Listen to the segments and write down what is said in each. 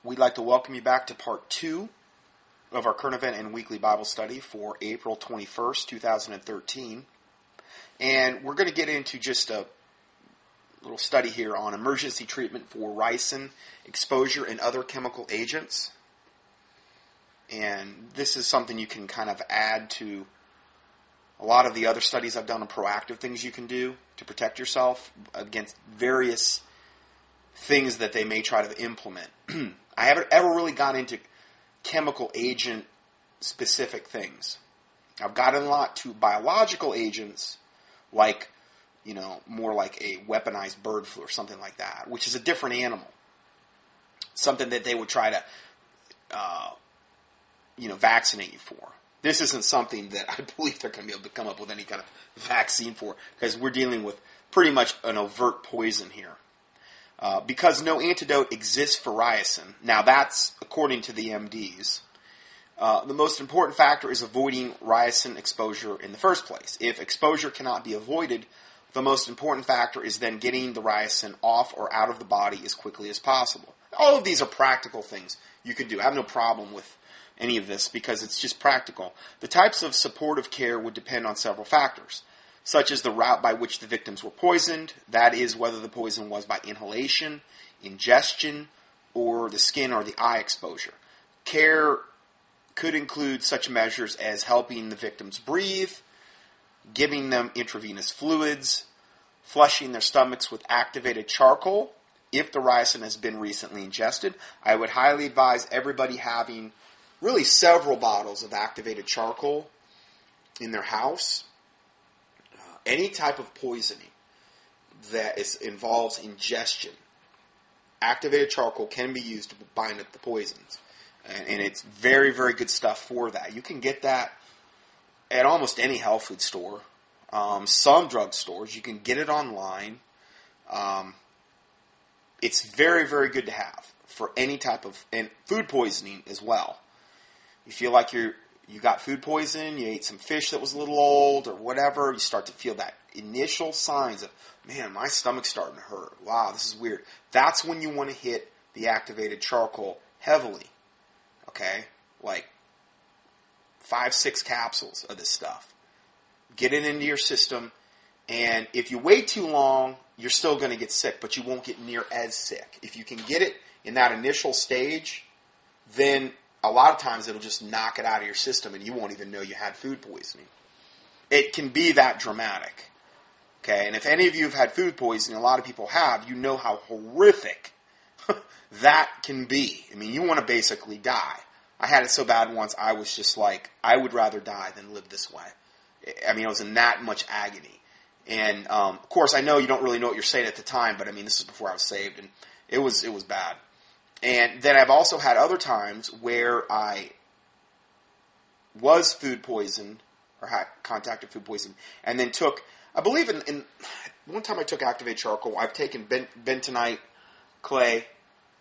we'd like to welcome you back to part 2 of our current event and weekly Bible study for April 21st, 2013. And we're going to get into just a little study here on emergency treatment for ricin exposure and other chemical agents. And this is something you can kind of add to a lot of the other studies I've done on proactive things you can do to protect yourself against various things that they may try to implement. I haven't ever really gone into chemical agent specific things. I've gotten a lot to biological agents, like, more like a weaponized bird flu or something like that, which is a different animal. Something that they would try to, vaccinate you for. This isn't something that I believe they're going to be able to come up with any kind of vaccine for, because we're dealing with pretty much an overt poison here. Because no antidote exists for ricin. Now that's according to the MDs. The most important factor is avoiding ricin exposure in the first place. If exposure cannot be avoided, the most important factor is then getting the ricin off or out of the body as quickly as possible. All of these are practical things you can do. I have no problem with any of this because it's just practical. The types of supportive care would depend on several factors, such as the route by which the victims were poisoned, that is, whether the poison was by inhalation, ingestion, or the skin or the eye exposure. Care could include such measures as helping the victims breathe, giving them intravenous fluids, flushing their stomachs with activated charcoal if the ricin has been recently ingested. I would highly advise everybody having really several bottles of activated charcoal in their house. Any type of poisoning that involves ingestion, activated charcoal can be used to bind up the poisons. And it's very, very good stuff for that. You can get that at almost any health food store. Some drug stores. You can get it online. It's very, very good to have for any type of, and food poisoning as well. You feel like you got food poisoning, you ate some fish that was a little old or whatever, you start to feel that initial signs of, man, my stomach's starting to hurt. Wow, this is weird. That's when you want to hit the activated charcoal heavily. Okay? Like 5-6 capsules of this stuff. Get it into your system, and if you wait too long, you're still going to get sick, but you won't get near as sick. If you can get it in that initial stage, then a lot of times it'll just knock it out of your system and you won't even know you had food poisoning. It can be that dramatic. Okay, and if any of you have had food poisoning, a lot of people have, you know how horrific that can be. I mean, you want to basically die. I had it so bad once, I was just like, I would rather die than live this way. I mean, I was in that much agony. And, of course, I know you don't really know what you're saying at the time, but I mean, this is before I was saved, and it was bad. And then I've also had other times where I was food poisoned, or had contacted food poison, and then took, I believe in one time I took activated charcoal. I've taken bentonite clay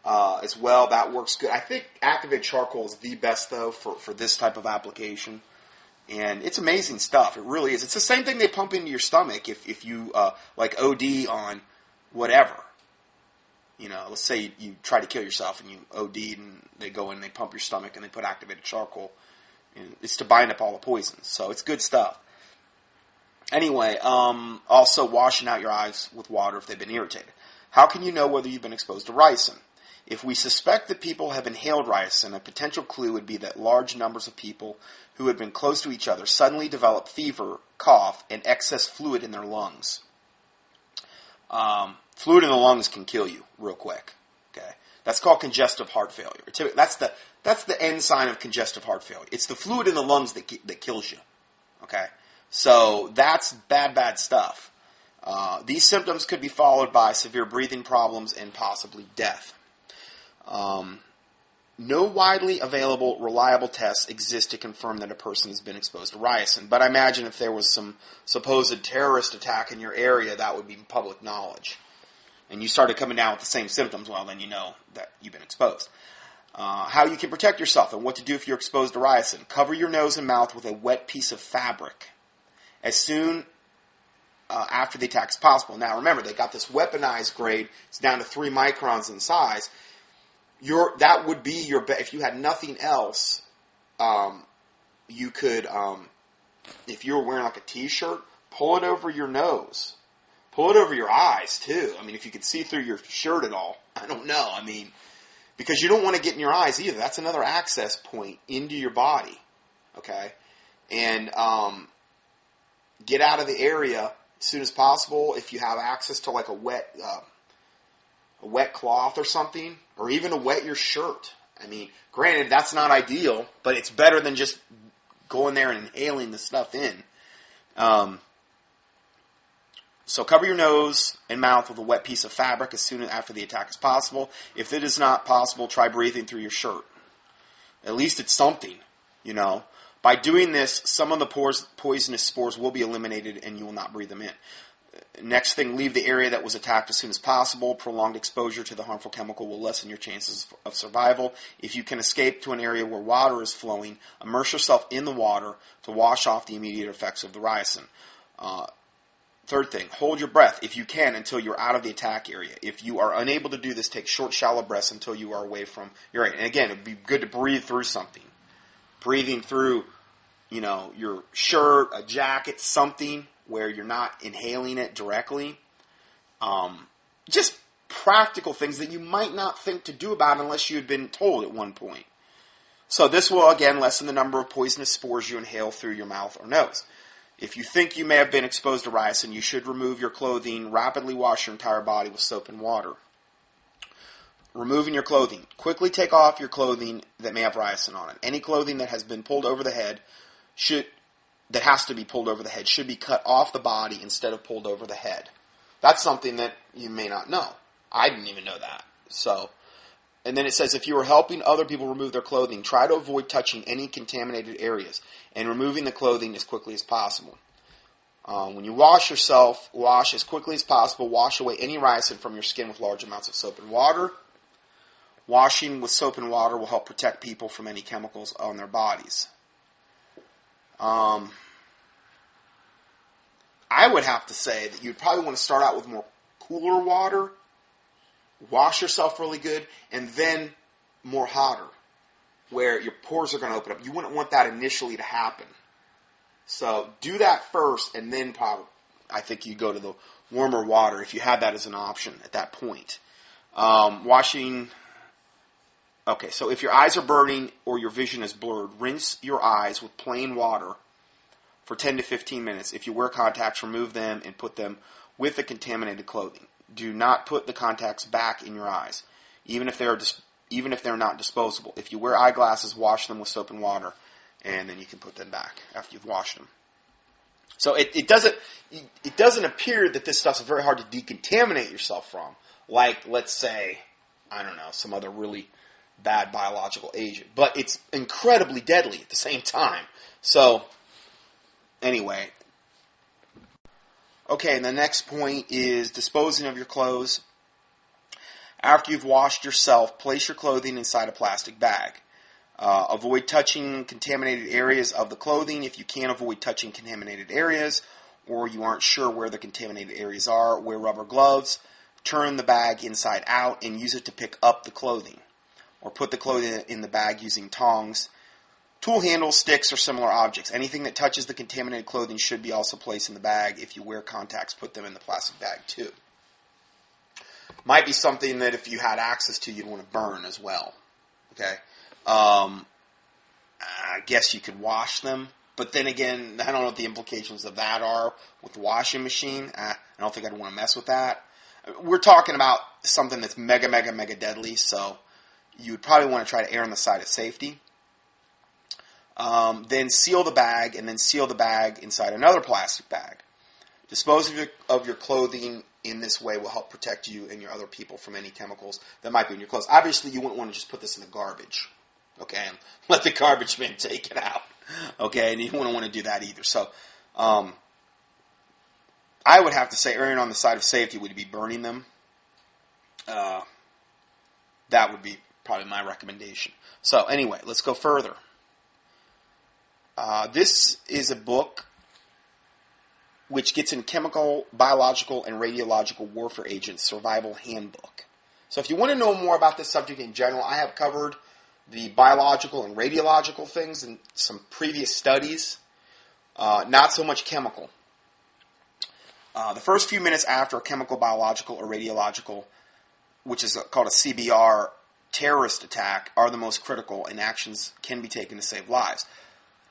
as well. That works good. I think activated charcoal is the best, though, for this type of application. And it's amazing stuff. It really is. It's the same thing they pump into your stomach if you, like OD on whatever. Let's say you try to kill yourself and you OD'd and they go in and they pump your stomach and they put activated charcoal. And it's to bind up all the poisons. So it's good stuff. Anyway, also washing out your eyes with water if they've been irritated. How can you know whether you've been exposed to ricin? If we suspect that people have inhaled ricin, a potential clue would be that large numbers of people who had been close to each other suddenly develop fever, cough, and excess fluid in their lungs. Fluid in the lungs can kill you real quick. Okay, that's called congestive heart failure. That's the end sign of congestive heart failure. It's the fluid in the lungs that kills you. Okay, so that's bad stuff. These symptoms could be followed by severe breathing problems and possibly death. No widely available, reliable tests exist to confirm that a person has been exposed to ricin. But I imagine if there was some supposed terrorist attack in your area, that would be public knowledge. And you started coming down with the same symptoms, well, then you know that you've been exposed. How you can protect yourself and what to do if you're exposed to ricin. Cover your nose and mouth with a wet piece of fabric as soon after the attack as possible. Now remember, they got this weaponized grade. It's down to 3 microns in size. that would be your if you had nothing else. You could, if you were wearing like a t-shirt, pull it over your nose. Pull it over your eyes, too. I mean, if you could see through your shirt at all. I don't know. I mean, because you don't want to get in your eyes either. That's another access point into your body. Okay? And get out of the area as soon as possible. If you have access to like a wet cloth or something, or even to wet your shirt. I mean, granted, that's not ideal, but it's better than just going there and inhaling the stuff in. So cover your nose and mouth with a wet piece of fabric as soon as after the attack as possible. If it is not possible, try breathing through your shirt. At least it's something, you know. By doing this, some of the poisonous spores will be eliminated and you will not breathe them in. Next thing, leave the area that was attacked as soon as possible. Prolonged exposure to the harmful chemical will lessen your chances of survival. If you can escape to an area where water is flowing, immerse yourself in the water to wash off the immediate effects of the ricin. Third thing, hold your breath if you can until you're out of the attack area. If you are unable to do this, take short, shallow breaths until you are away from your area. And again, it would be good to breathe through something. Breathing through, you know, your shirt, a jacket, something where you're not inhaling it directly. Just practical things that you might not think to do about unless you had been told at one point. So this will, again, lessen the number of poisonous spores you inhale through your mouth or nose. If you think you may have been exposed to ricin, you should remove your clothing, rapidly wash your entire body with soap and water. Removing your clothing. Quickly take off your clothing that may have ricin on it. Any clothing that has been pulled over the head that has to be pulled over the head should be cut off the body instead of pulled over the head. That's something that you may not know. I didn't even know that. So, and then it says, if you are helping other people remove their clothing, try to avoid touching any contaminated areas and removing the clothing as quickly as possible. When you wash yourself, wash as quickly as possible. Wash away any ricin from your skin with large amounts of soap and water. Washing with soap and water will help protect people from any chemicals on their bodies. I would have to say that you'd probably want to start out with more cooler water, wash yourself really good, and then more hotter, where your pores are going to open up. You wouldn't want that initially to happen. So do that first, and then probably, I think you go to the warmer water if you had that as an option at that point. Washing. Okay, so if your eyes are burning or your vision is blurred, rinse your eyes with plain water for 10 to 15 minutes. If you wear contacts, remove them and put them with the contaminated clothing. Do not put the contacts back in your eyes, even if they're not disposable. If you wear eyeglasses, wash them with soap and water, and then you can put them back after you've washed them. So it doesn't appear that this stuff's very hard to decontaminate yourself from, like, let's say, I don't know, some other really bad biological agent. But it's incredibly deadly at the same time. So, anyway. Okay, and the next point is disposing of your clothes. After you've washed yourself, place your clothing inside a plastic bag. Avoid touching contaminated areas of the clothing. If you can't avoid touching contaminated areas, or you aren't sure where the contaminated areas are, wear rubber gloves. Turn the bag inside out and use it to pick up the clothing. Or put the clothing in the bag using tongs. Tool handles, sticks, or similar objects. Anything that touches the contaminated clothing should be also placed in the bag. If you wear contacts, put them in the plastic bag too. Might be something that if you had access to, you'd want to burn as well. Okay? I guess you could wash them. But then again, I don't know what the implications of that are with the washing machine. I don't think I'd want to mess with that. We're talking about something that's mega, mega, mega deadly, so you would probably want to try to err on the side of safety. Then seal the bag, and then seal the bag inside another plastic bag. Dispose of your clothing in this way will help protect you and your other people from any chemicals that might be in your clothes. Obviously, you wouldn't want to just put this in the garbage, okay, and let the garbage man take it out, okay, and you wouldn't want to do that either. So, I would have to say erring on the side of safety would be burning them. That would be probably my recommendation. So anyway, let's go further. This is a book which gets in chemical, biological, and radiological warfare agents survival handbook. So if you want to know more about this subject in general, I have covered the biological and radiological things in some previous studies, not so much chemical. The first few minutes after a chemical, biological, or radiological, which is called a CBR terrorist attack, are the most critical, and actions can be taken to save lives.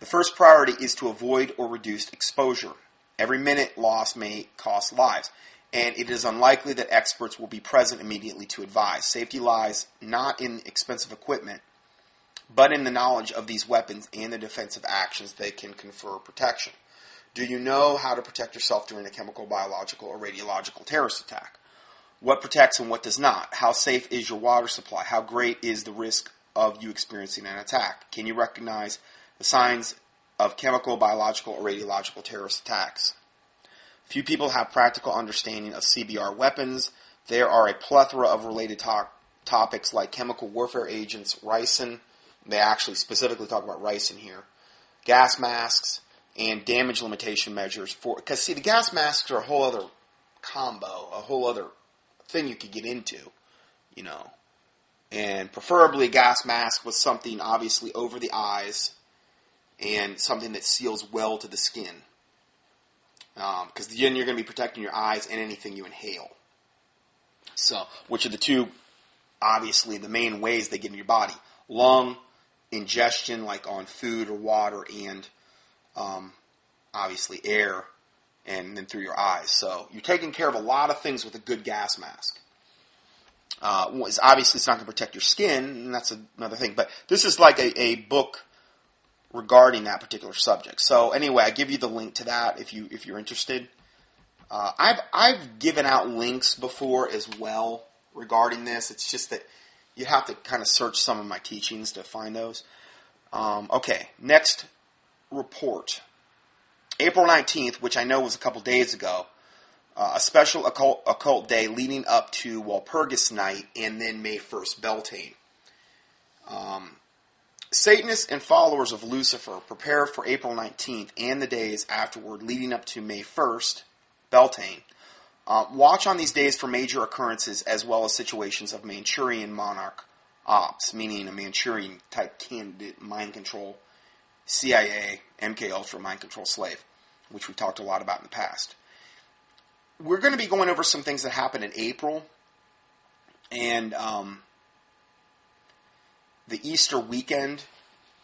The first priority is to avoid or reduce exposure. Every minute lost may cost lives, and it is unlikely that experts will be present immediately to advise. Safety lies not in expensive equipment, but in the knowledge of these weapons and the defensive actions they can confer protection. Do you know how to protect yourself during a chemical, biological, or radiological terrorist attack? What protects and what does not? How safe is your water supply? How great is the risk of you experiencing an attack? Can you recognize the signs of chemical, biological, or radiological terrorist attacks? Few people have practical understanding of CBR weapons. There are a plethora of related topics like chemical warfare agents, ricin. They actually specifically talk about ricin here. Gas masks and damage limitation measures for, because see, the gas masks are a whole other combo, a whole other thing you could get into, you know. And preferably a gas mask with something obviously over the eyes and something that seals well to the skin. Because then you're going to be protecting your eyes and anything you inhale. So, which are the two, obviously, the main ways they get in your body. Lung ingestion, like on food or water, and obviously air, and then through your eyes. So you're taking care of a lot of things with a good gas mask. Obviously, it's not going to protect your skin, and that's another thing. But this is like a book regarding that particular subject. So anyway, I give you the link to that if you're interested. I've given out links before as well regarding this. It's just that you have to kind of search some of my teachings to find those. Okay, next report. April 19th, which I know was a couple days ago, a special occult day leading up to Walpurgis night, and then May 1st, Beltane. Satanists and followers of Lucifer prepare for April 19th and the days afterward leading up to May 1st, Beltane. Watch on these days for major occurrences as well as situations of Manchurian monarch ops, meaning a Manchurian-type candidate, mind control, CIA, MK-Ultra mind control slave, which we've talked a lot about in the past. We're going to be going over some things that happened in April, and the Easter weekend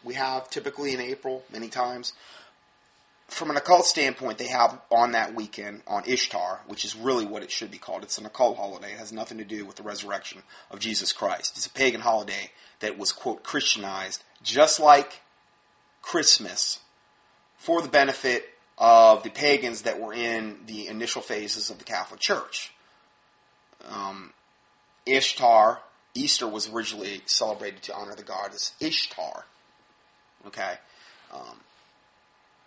we have typically in April, many times. From an occult standpoint, they have on that weekend, on Ishtar, which is really what it should be called. It's an occult holiday. It has nothing to do with the resurrection of Jesus Christ. It's a pagan holiday that was, quote, Christianized, just like Christmas, for the benefit of the pagans that were in the initial phases of the Catholic Church. Easter was originally celebrated to honor the goddess Ishtar. Okay?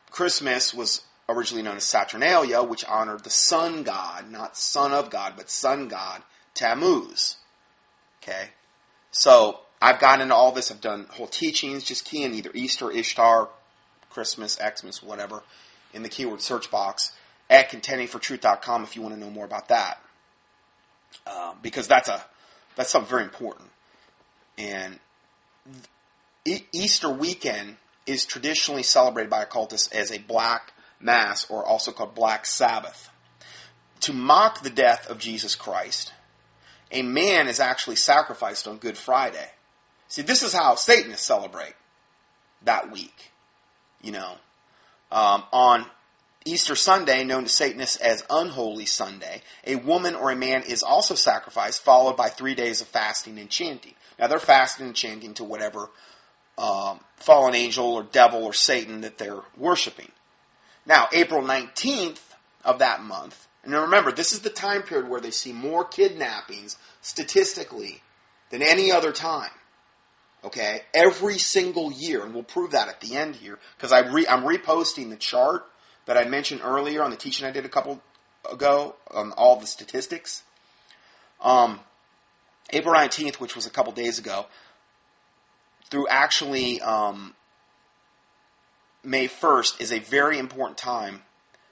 Christmas was originally known as Saturnalia, which honored the sun god, not son of God, but sun god, Tammuz. Okay? So, I've gotten into all this. I've done whole teachings. Just key in either Easter, Ishtar, Christmas, Xmas, whatever, in the keyword search box at contendingfortruth.com if you want to know more about that. Because that's something very important. And Easter weekend is traditionally celebrated by occultists as a black mass, or also called Black Sabbath. To mock the death of Jesus Christ, a man is actually sacrificed on Good Friday. See, this is how Satanists celebrate that week. You know, on Easter Sunday, known to Satanists as Unholy Sunday, a woman or a man is also sacrificed, followed by 3 days of fasting and chanting. Now, they're fasting and chanting to whatever fallen angel or devil or Satan that they're worshiping. Now, April 19th of that month, and remember, this is the time period where they see more kidnappings statistically than any other time. Okay? Every single year, and we'll prove that at the end here, because I'm reposting the chart that I mentioned earlier on the teaching I did a couple ago on all the statistics. April 19th, which was a couple days ago, through actually May 1st is a very important time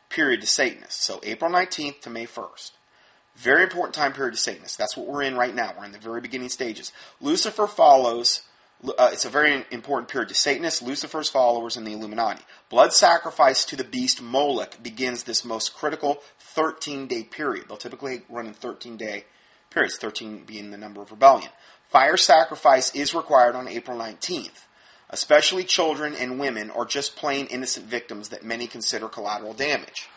period to Satanists. So April 19th to May 1st. Very important time period to Satanists. That's what we're in right now. We're in the very beginning stages. Lucifer follows. It's a very important period to Satanists, Lucifer's followers, and the Illuminati. Blood sacrifice to the beast Moloch begins this most critical 13-day period. They'll typically run in 13-day periods, 13 being the number of rebellion. Fire sacrifice is required on April 19th. Especially children and women or just plain innocent victims that many consider collateral damage.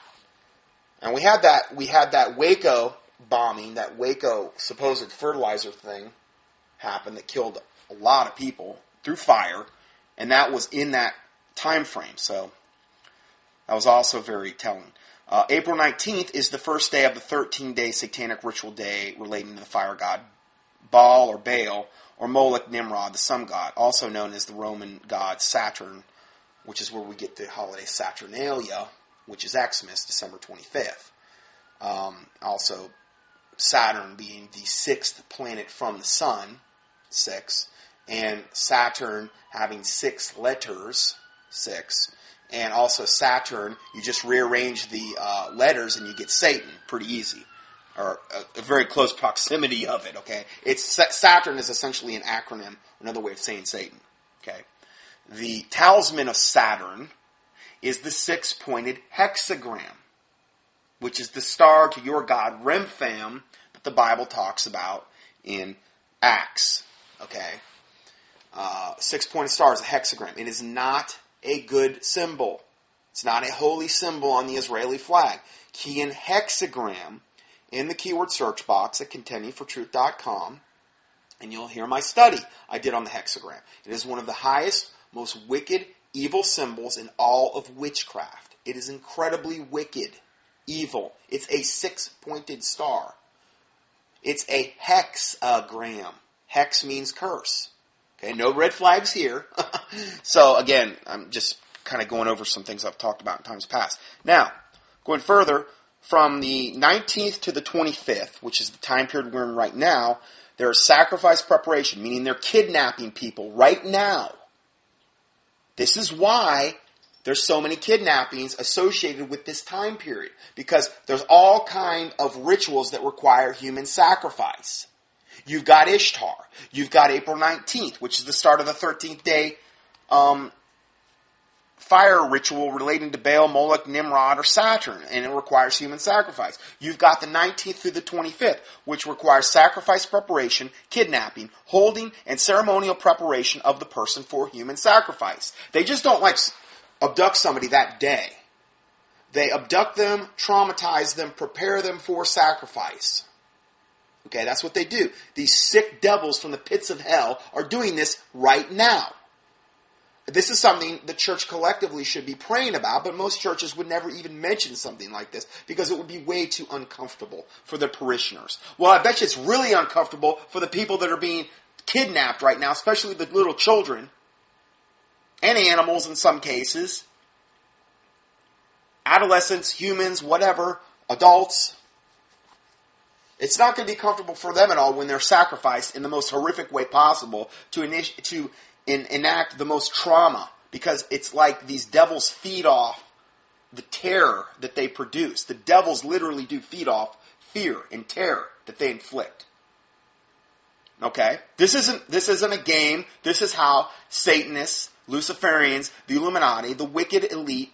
And we had that Waco bombing, that Waco supposed fertilizer thing happen that killed a lot of people through fire, and that was in that time frame. So that was also very telling. April 19th is the first day of the 13-day satanic ritual day relating to the fire god Baal or Baal, or Moloch Nimrod, the sun god, also known as the Roman god Saturn, which is where we get the holiday Saturnalia, which is Xmas, December 25th. Also, Saturn being the sixth planet from the sun, 6, and Saturn having 6 letters, 6, and also Saturn, you just rearrange the letters and you get Satan, pretty easy. Or a very close proximity of it, okay? Saturn is essentially an acronym, another way of saying Satan, okay? The talisman of Saturn is the 6-pointed hexagram, which is the star to your god Remphan that the Bible talks about in Acts, okay? 6-pointed star is a hexagram. It is not a good symbol. It's not a holy symbol on the Israeli flag. Key in hexagram in the keyword search box at contendingfortruth.com, and you'll hear my study I did on the hexagram. It is one of the highest, most wicked, evil symbols in all of witchcraft. It is incredibly wicked, evil. It's a 6-pointed star. It's a hexagram. Hex means curse. Okay, no red flags here. So again, I'm just kind of going over some things I've talked about in times past. Now, going further, from the 19th to the 25th, which is the time period we're in right now, there is sacrifice preparation, meaning they're kidnapping people right now. This is why there's so many kidnappings associated with this time period, because there's all kind of rituals that require human sacrifice. You've got Ishtar. You've got April 19th, which is the start of the 13th day fire ritual relating to Baal, Moloch, Nimrod, or Saturn, and it requires human sacrifice. You've got the 19th through the 25th, which requires sacrifice preparation, kidnapping, holding, and ceremonial preparation of the person for human sacrifice. They just don't abduct somebody that day. They abduct them, traumatize them, prepare them for sacrifice. Okay, that's what they do. These sick devils from the pits of hell are doing this right now. This is something the church collectively should be praying about, but most churches would never even mention something like this because it would be way too uncomfortable for their parishioners. Well, I bet you it's really uncomfortable for the people that are being kidnapped right now, especially the little children and animals in some cases, adolescents, humans, whatever, adults. It's not going to be comfortable for them at all when they're sacrificed in the most horrific way possible to enact the most trauma, because it's like these devils feed off the terror that they produce. The devils literally do feed off fear and terror that they inflict. Okay? This isn't a game. This is how Satanists, Luciferians, the Illuminati, the wicked elite,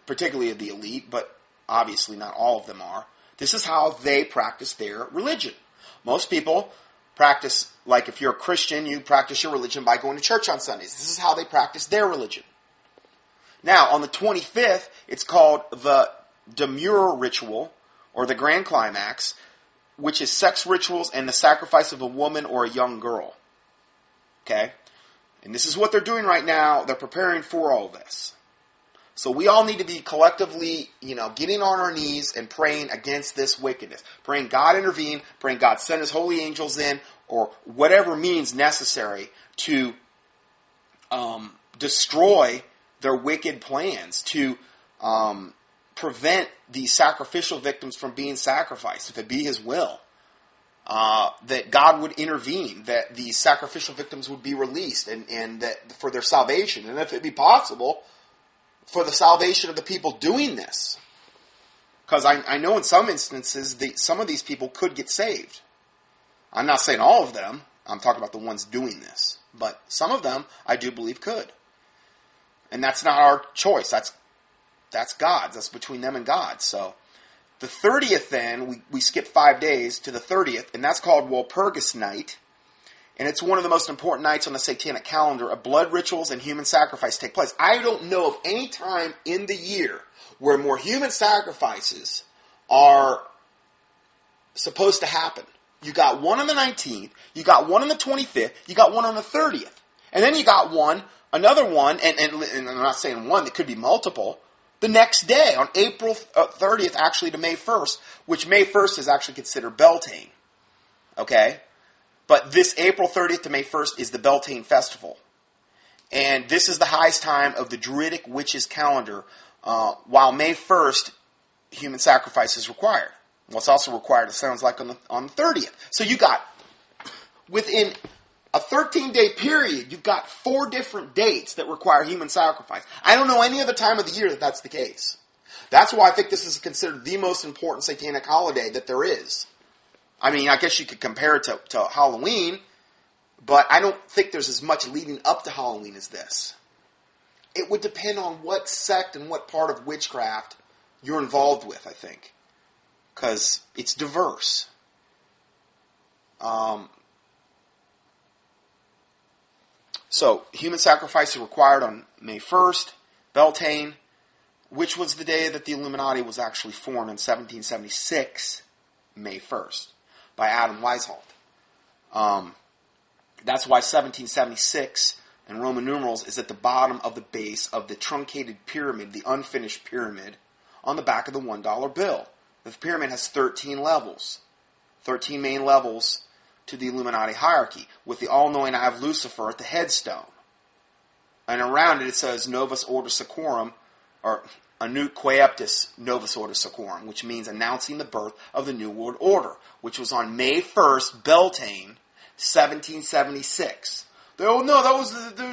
particularly the elite, but obviously not all of them are, this is how they practice their religion. Most people practice, like if you're a Christian, you practice your religion by going to church on Sundays. This is how they practice their religion. Now, on the 25th, it's called the Demure Ritual, or the Grand Climax, which is sex rituals and the sacrifice of a woman or a young girl. Okay? And this is what they're doing right now. They're preparing for all this. So we all need to be collectively, getting on our knees and praying against this wickedness. Praying God intervene, praying God send His holy angels in, or whatever means necessary to destroy their wicked plans, to prevent these sacrificial victims from being sacrificed, if it be His will. That God would intervene, that these sacrificial victims would be released, and that for their salvation, and if it be possible, for the salvation of the people doing this. Because I know in some instances, some of these people could get saved. I'm not saying all of them. I'm talking about the ones doing this. But some of them, I do believe, could. And that's not our choice. That's God's. That's between them and God. So the 30th then, we skip 5 days to the 30th, and that's called Walpurgis night. And it's one of the most important nights on the satanic calendar. Of blood rituals and human sacrifice take place. I don't know of any time in the year where more human sacrifices are supposed to happen. You got one on the 19th, you got one on the 25th, you got one on the 30th. And then you got another one, and I'm not saying one, that could be multiple, the next day, on April 30th, actually to May 1st, which May 1st is actually considered Beltane. Okay? But this April 30th to May 1st is the Beltane festival. And this is the highest time of the Druidic witches' calendar, while May 1st, human sacrifice is required. Well, it's also required, it sounds like, on the 30th. So you got, within a 13-day period, you've got 4 different dates that require human sacrifice. I don't know any other time of the year that that's the case. That's why I think this is considered the most important satanic holiday that there is. I mean, I guess you could compare it to Halloween, but I don't think there's as much leading up to Halloween as this. It would depend on what sect and what part of witchcraft you're involved with, I think. Because it's diverse. So, human sacrifice is required on May 1st, Beltane, which was the day that the Illuminati was actually formed in 1776, May 1st, by Adam Weishaupt. That's why 1776 in Roman numerals is at the bottom of the base of the truncated pyramid, the unfinished pyramid, on the back of the $1 bill. The pyramid has 13 levels, 13 main levels to the Illuminati hierarchy, with the all-knowing eye of Lucifer at the headstone. And around it, it says Novus Ordo Seclorum, or Anut Coeptis Novus Ordo Seclorum, which means announcing the birth of the New World Order, which was on May 1st, Beltane, 1776. Oh no, that was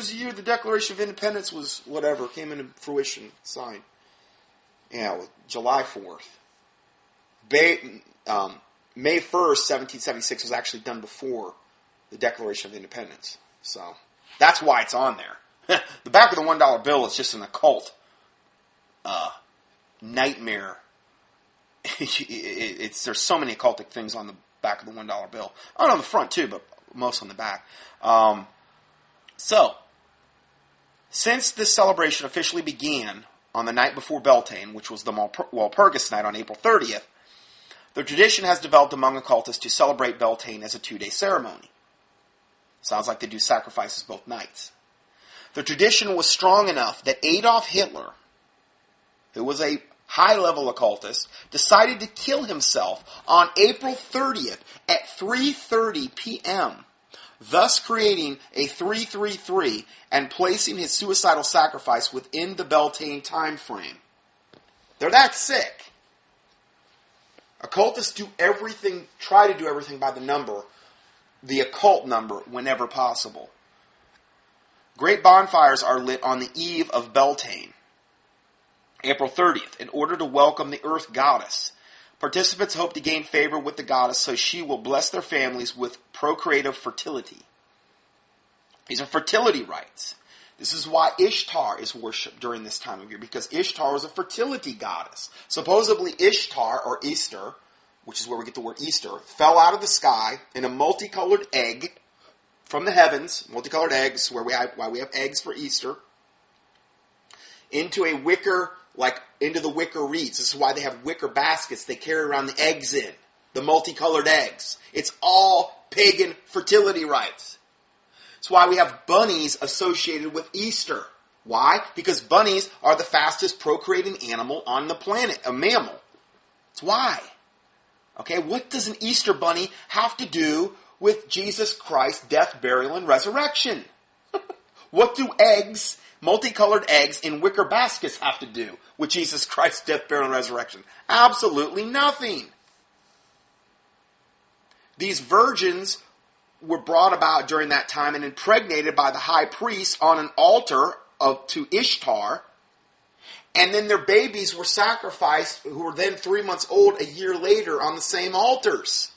the year the Declaration of Independence was whatever, came into fruition, signed. Yeah, July 4th. May 1st, 1776 was actually done before the Declaration of Independence. So, that's why it's on there. The back of the $1 bill is just an occult nightmare. There's so many occultic things on the back of the $1 bill. Oh, on the front too, but most on the back. So, since this celebration officially began on the night before Beltane, which was the Walpurgis night on April 30th, the tradition has developed among occultists to celebrate Beltane as a 2-day ceremony. Sounds like they do sacrifices both nights. The tradition was strong enough that Adolf Hitler, who was a high-level occultist, decided to kill himself on April 30th at 3:30 p.m., thus creating a 333 and placing his suicidal sacrifice within the Beltane time frame. They're that sick. Occultists try to do everything by the number, the occult number, whenever possible. Great bonfires are lit on the eve of Beltane, April 30th, in order to welcome the Earth Goddess. Participants hope to gain favor with the goddess so she will bless their families with procreative fertility. These are fertility rites. This is why Ishtar is worshipped during this time of year, because Ishtar was a fertility goddess. Supposedly Ishtar, or Easter, which is where we get the word Easter, fell out of the sky in a multicolored egg from the heavens, multicolored eggs, why we have eggs for Easter, into the wicker reeds. This is why they have wicker baskets they carry around the eggs in, the multicolored eggs. It's all pagan fertility rites. It's why we have bunnies associated with Easter. Why? Because bunnies are the fastest procreating animal on the planet, a mammal. That's why. Okay, what does an Easter bunny have to do with Jesus Christ's death, burial, and resurrection? What do eggs, multicolored eggs in wicker baskets, have to do with Jesus Christ's death, burial, and resurrection? Absolutely nothing. These virgins were brought about during that time and impregnated by the high priest on an altar to Ishtar, And then their babies were sacrificed, who were then 3 months old, a year later on the same altars.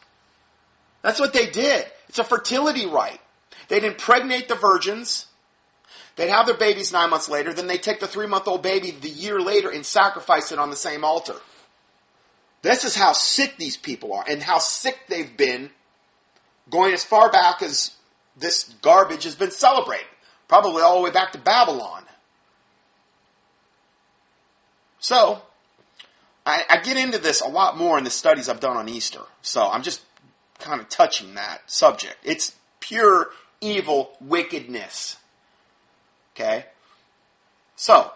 That's what they did. It's a fertility rite. They'd impregnate the virgins. They'd have their babies 9 months later. Then they'd take the 3-month-old baby the year later and sacrifice it on the same altar. This is how sick these people are and how sick they've been going as far back as this garbage has been celebrated. Probably all the way back to Babylon. So, I get into this a lot more in the studies I've done on Easter. So, I'm just kind of touching that subject. It's pure evil wickedness. Okay? So,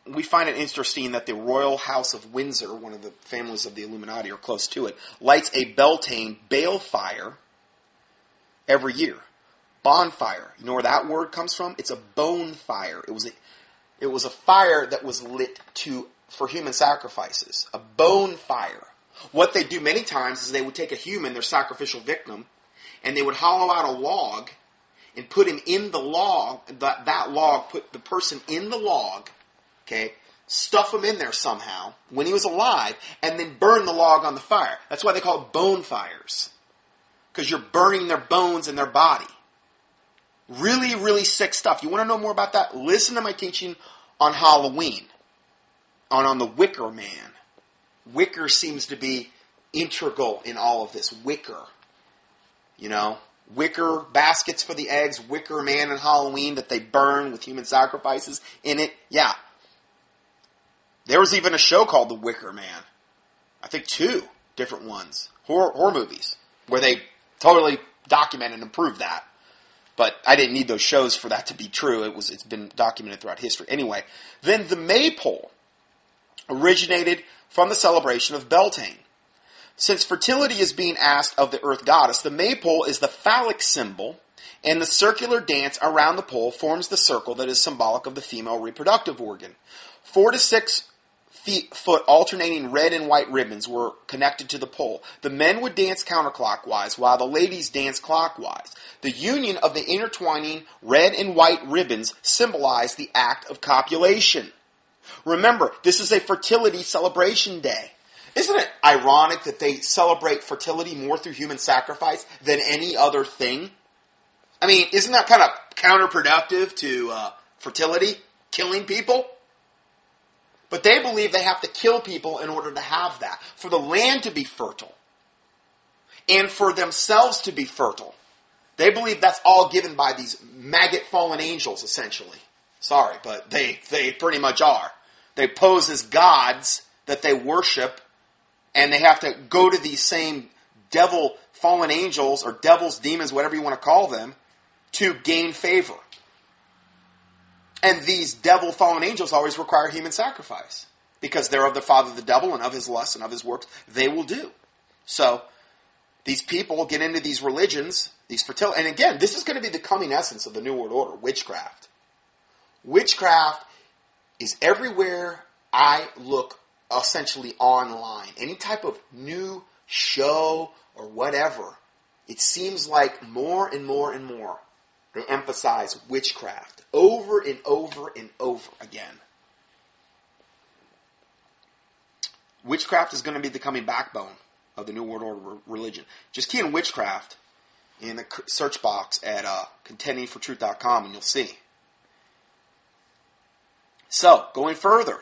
we find it interesting that the Royal House of Windsor, one of the families of the Illuminati, or close to it, lights a Beltane balefire every year. Bonfire. You know where that word comes from? It's a bone fire. It was a fire that was lit for human sacrifices. A bone fire. What they do many times is they would take a human, their sacrificial victim, and they would hollow out a log and put him in the log. That log, put the person in the log, okay, stuff him in there somehow when he was alive, and then burn the log on the fire. That's why they call it bone fires. Because you're burning their bones in their body. Really, really sick stuff. You want to know more about that? Listen to my teaching on Halloween. On the Wicker Man. Wicker seems to be integral in all of this. Wicker. You know? Wicker baskets for the eggs. Wicker Man in Halloween that they burn with human sacrifices in it. Yeah. There was even a show called The Wicker Man. I think 2 different ones. Horror movies. Where they totally documented and proved that. But I didn't need those shows for that to be true. It's been documented throughout history. Anyway, then the maypole originated from the celebration of Beltane. Since fertility is being asked of the earth goddess, the maypole is the phallic symbol, and the circular dance around the pole forms the circle that is symbolic of the female reproductive organ. 4 to 6 foot alternating red and white ribbons were connected to the pole. The men would dance counterclockwise while the ladies danced clockwise. The union of the intertwining red and white ribbons symbolized the act of copulation. Remember, this is a fertility celebration day. Isn't it ironic that they celebrate fertility more through human sacrifice than any other thing? I mean, isn't that kind of counterproductive to fertility? Killing people? But they believe they have to kill people in order to have that. For the land to be fertile. And for themselves to be fertile. They believe that's all given by these maggot fallen angels, essentially. Sorry, but they pretty much are. They pose as gods that they worship. And they have to go to these same devil fallen angels, or devils, demons, whatever you want to call them, to gain favor. And these devil fallen angels always require human sacrifice. Because they're of the father of the devil, and of his lusts and of his works, they will do. So, these people get into these religions, these fertility, and again, this is going to be the coming essence of the New World Order, witchcraft. Witchcraft is everywhere I look, essentially online. Any type of new show or whatever, it seems like more and more and more they emphasize witchcraft over and over and over again. Witchcraft is going to be the coming backbone of the New World Order religion. Just key in witchcraft in the search box at contendingfortruth.com and you'll see. So, going further,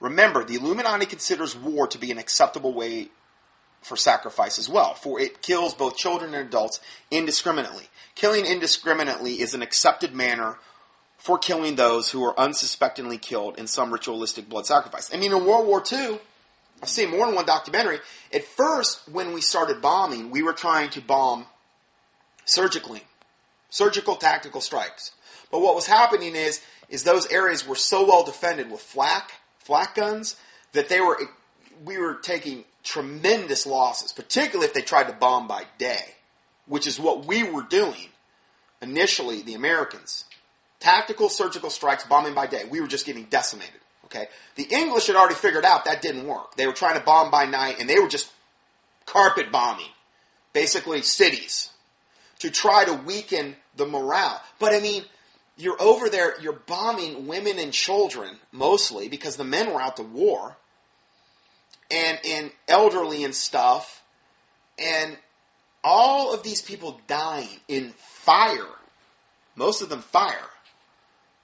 remember, the Illuminati considers war to be an acceptable way for sacrifice as well, for it kills both children and adults indiscriminately. Killing indiscriminately is an accepted manner for killing those who are unsuspectingly killed in some ritualistic blood sacrifice. I mean, in World War II, I've seen more than one documentary. At first, when we started bombing, we were trying to bomb surgically. Surgical tactical strikes. But what was happening is those areas were so well defended with flak guns, that we were taking tremendous losses, particularly if they tried to bomb by day, which is what we were doing initially, the Americans. Tactical surgical strikes, bombing by day. We were just getting decimated. Okay? The English had already figured out that didn't work. They were trying to bomb by night, and they were just carpet bombing, basically cities, to try to weaken the morale. But I mean, you're over there, you're bombing women and children, mostly, because the men were out to war, and elderly and stuff, and all of these people dying in fire, most of them fire,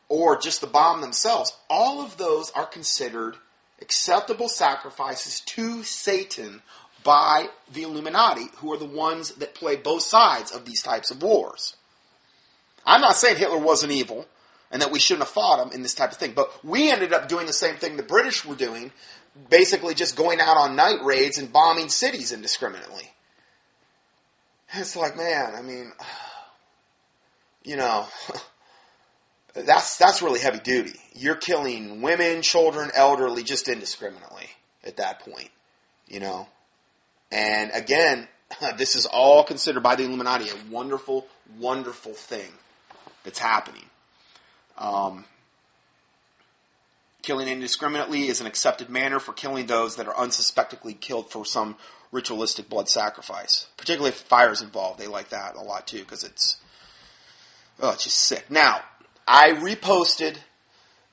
or just the bomb themselves, all of those are considered acceptable sacrifices to Satan by the Illuminati, who are the ones that play both sides of these types of wars. I'm not saying Hitler wasn't evil and that we shouldn't have fought him in this type of thing, but we ended up doing the same thing the British were doing, basically just going out on night raids and bombing cities indiscriminately. It's like, man, I mean, you know, that's really heavy duty. You're killing women, children, elderly, just indiscriminately at that point, you know. And again, this is all considered by the Illuminati a wonderful, wonderful thing that's happening. Killing indiscriminately is an accepted manner for killing those that are unsuspectingly killed for some ritualistic blood sacrifice. Particularly if fire is involved. They like that a lot too, because it's just sick. Now, I reposted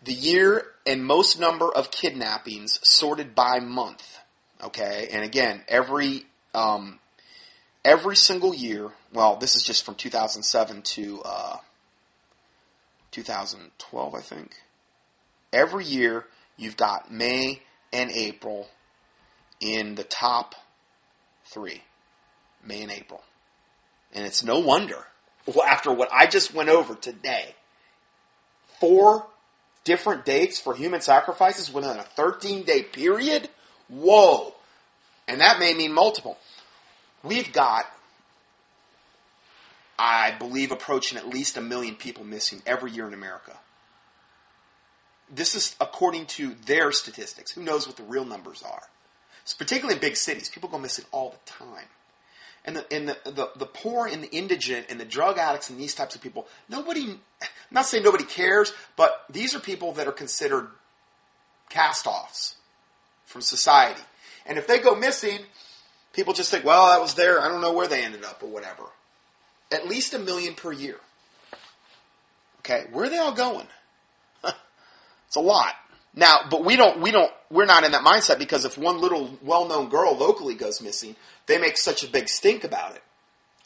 the year and most number of kidnappings sorted by month. Okay, and again, every single year, well, this is just from 2007 to 2012, I think. Every year, you've got May and April in the top 3. May and April. And it's no wonder, after what I just went over today, 4 different dates for human sacrifices within a 13-day period? Whoa! And that may mean multiple. We've got, I believe, approaching at least 1 million people missing every year in America. This is according to their statistics. Who knows what the real numbers are? So particularly in big cities, people go missing all the time. And the poor and the indigent and the drug addicts and these types of people, I'm not saying nobody cares, but these are people that are considered cast-offs from society. And if they go missing, people just think, well, that was there. I don't know where they ended up or whatever. At least 1 million per year. Okay, where are they all going? It's a lot. Now, but we're not in that mindset, because if one little well-known girl locally goes missing, they make such a big stink about it.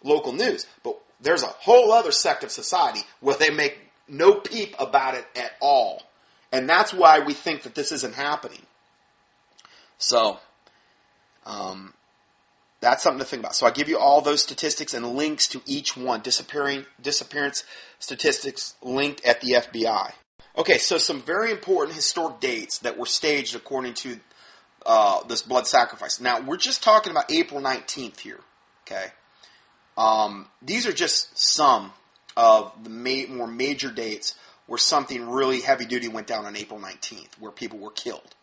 Local news. But there's a whole other sect of society where they make no peep about it at all. And that's why we think that this isn't happening. So, that's something to think about. So I give you all those statistics and links to each one. Disappearance statistics linked at the FBI. Okay, so some very important historic dates that were staged according to this blood sacrifice. Now, we're just talking about April 19th here, okay? These are just some of the more major dates where something really heavy-duty went down on April 19th, where people were killed.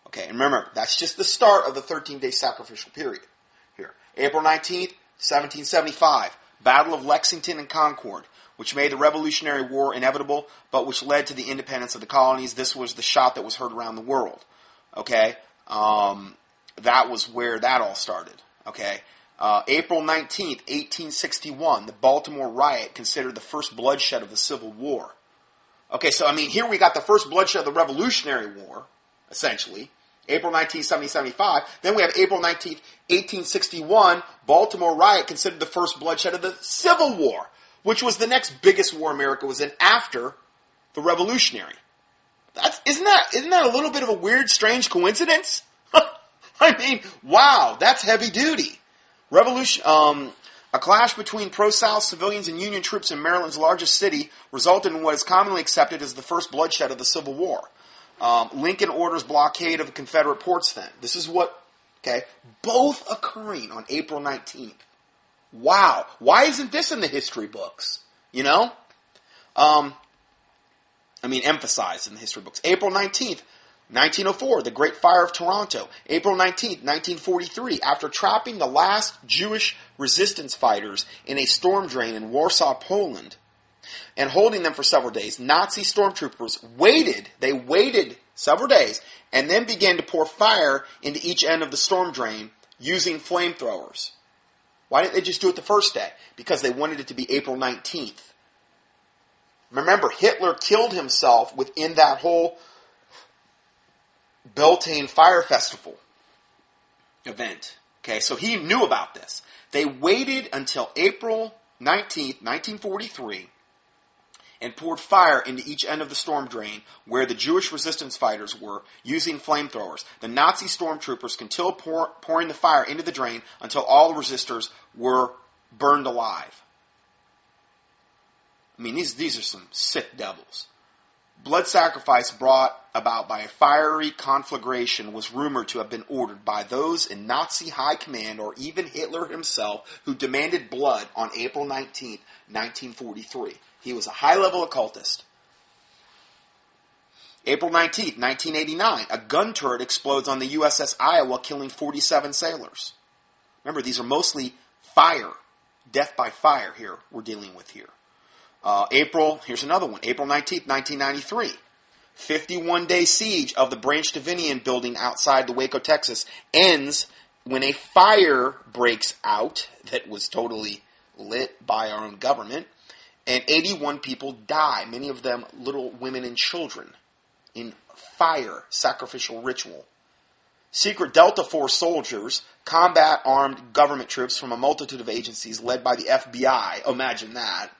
Okay, and remember, that's just the start of the 13-day sacrificial period here. April 19th, 1775, Battle of Lexington and Concord, which made the Revolutionary War inevitable, but which led to the independence of the colonies. This was the shot that was heard around the world. Okay? That was where that all started. Okay? April 19th, 1861, the Baltimore riot, considered the first bloodshed of the Civil War. Okay, so, I mean, here we got the first bloodshed of the Revolutionary War, essentially. April 19th, 1775. Then we have April 19th, 1861, Baltimore riot, considered the first bloodshed of the Civil War, which was the next biggest war America was in after the Revolutionary. Isn't that a little bit of a weird, strange coincidence? I mean, wow, that's heavy duty. A clash between pro-South civilians and Union troops in Maryland's largest city resulted in what is commonly accepted as the first bloodshed of the Civil War. Lincoln orders blockade of the Confederate ports then. This is both occurring on April 19th. Wow. Why isn't this in the history books? You know? Emphasized in the history books. April 19th, 1904, the Great Fire of Toronto. April 19th, 1943, after trapping the last Jewish resistance fighters in a storm drain in Warsaw, Poland, and holding them for several days, Nazi stormtroopers waited several days, and then began to pour fire into each end of the storm drain using flamethrowers. Why didn't they just do it the first day? Because they wanted it to be April 19th. Remember, Hitler killed himself within that whole Beltane fire festival event. Okay, so he knew about this. They waited until April 19th, 1943, and poured fire into each end of the storm drain where the Jewish resistance fighters were using flamethrowers. The Nazi stormtroopers continued pouring the fire into the drain until all the resistors were burned alive. I mean, these are some sick devils. Blood sacrifice brought about by a fiery conflagration was rumored to have been ordered by those in Nazi high command or even Hitler himself who demanded blood on April 19th, 1943. He was a high-level occultist. April 19th, 1989, a gun turret explodes on the USS Iowa, killing 47 sailors. Remember, these are mostly fire, death by fire here we're dealing with here. Here's another one, April 19th, 1993. 51-day siege of the Branch Davidian building outside the Waco, Texas ends when a fire breaks out that was totally lit by our own government, and 81 people die, many of them little women and children, in fire sacrificial ritual. Secret Delta Force soldiers combat armed government troops from a multitude of agencies led by the FBI. Imagine that.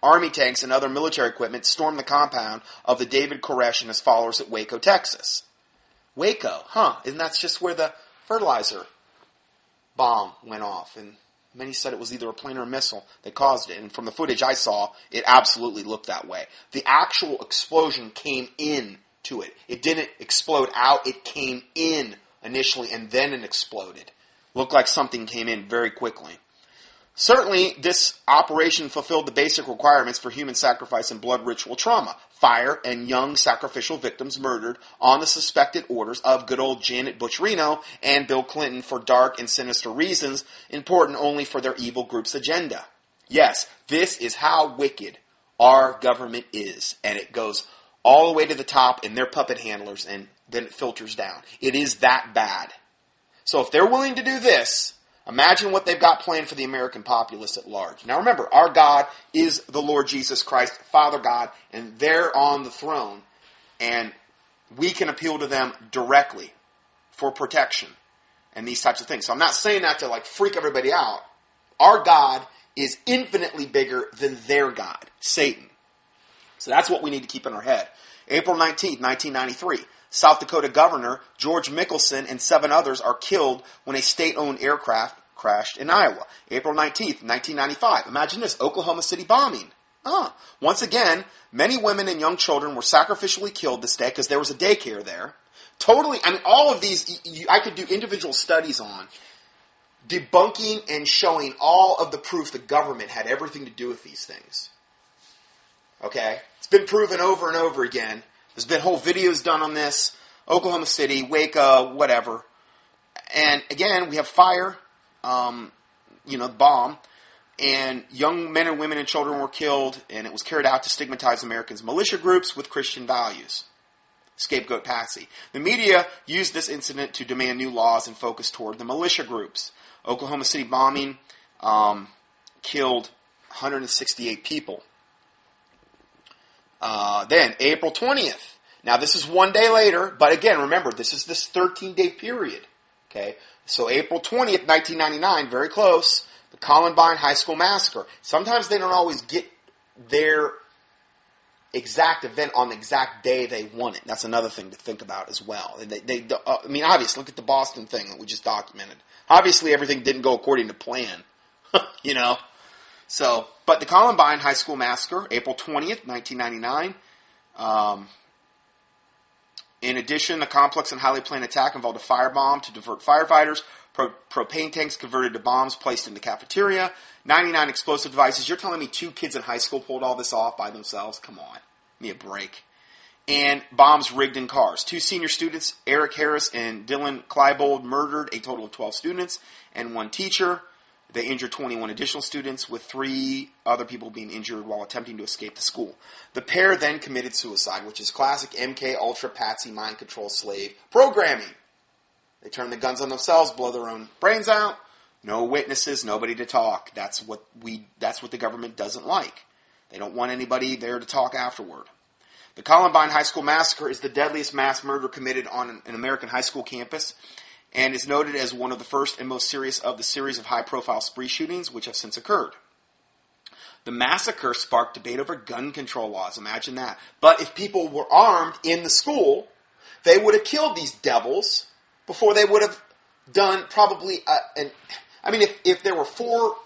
Army tanks and other military equipment stormed the compound of the David Koresh and his followers at Waco, Texas. Waco, isn't that just where the fertilizer bomb went off? And many said it was either a plane or a missile that caused it. And from the footage I saw, it absolutely looked that way. The actual explosion came in to it. It didn't explode out. It came in initially and then it exploded. Looked like something came in very quickly. Certainly, this operation fulfilled the basic requirements for human sacrifice and blood ritual trauma. Fire and young sacrificial victims murdered on the suspected orders of good old Janet Bush Reno and Bill Clinton for dark and sinister reasons, important only for their evil group's agenda. Yes, this is how wicked our government is, and it goes all the way to the top in their puppet handlers, and then it filters down. It is that bad. So if they're willing to do this, imagine what they've got planned for the American populace at large. Now remember, our God is the Lord Jesus Christ, Father God, and they're on the throne. And we can appeal to them directly for protection and these types of things. So I'm not saying that to freak everybody out. Our God is infinitely bigger than their God, Satan. So that's what we need to keep in our head. April 19th, 1993. South Dakota Governor George Mickelson and 7 others are killed when a state-owned aircraft crashed in Iowa. April 19th, 1995. Imagine this, Oklahoma City bombing. Once again, many women and young children were sacrificially killed this day because there was a daycare there. Totally, all of these, I could do individual studies on debunking and showing all of the proof the government had everything to do with these things. Okay? It's been proven over and over again. There's been whole videos done on this. Oklahoma City, Waco, whatever. And again, we have fire, bomb. And young men and women and children were killed. And it was carried out to stigmatize Americans' militia groups with Christian values. Scapegoat Patsy. The media used this incident to demand new laws and focus toward the militia groups. Oklahoma City bombing killed 168 people. Then, April 20th. Now, this is one day later, but again, remember, this is this 13-day period. Okay? So, April 20th, 1999, very close, the Columbine High School Massacre. Sometimes they don't always get their exact event on the exact day they want it. That's another thing to think about as well. Obviously, look at the Boston thing that we just documented. Obviously, everything didn't go according to plan. So, but the Columbine High School Massacre, April 20th, 1999. In addition, a complex and highly planned attack involved a firebomb to divert firefighters, propane tanks converted to bombs placed in the cafeteria, 99 explosive devices. You're telling me 2 kids in high school pulled all this off by themselves? Come on. Give me a break. And bombs rigged in cars. 2 senior students, Eric Harris and Dylan Klebold, murdered a total of 12 students and 1 teacher. They injured 21 additional students, with 3 other people being injured while attempting to escape the school. The pair then committed suicide, which is classic MK Ultra Patsy mind control slave programming. They turn the guns on themselves, blow their own brains out. No witnesses, nobody to talk. That's what the government doesn't like. They don't want anybody there to talk afterward. The Columbine High School Massacre is the deadliest mass murder committed on an American high school campus and is noted as one of the first and most serious of the series of high-profile spree shootings which have since occurred. The massacre sparked debate over gun control laws. Imagine that. But if people were armed in the school, they would have killed these devils before they would have done probably... if there were 4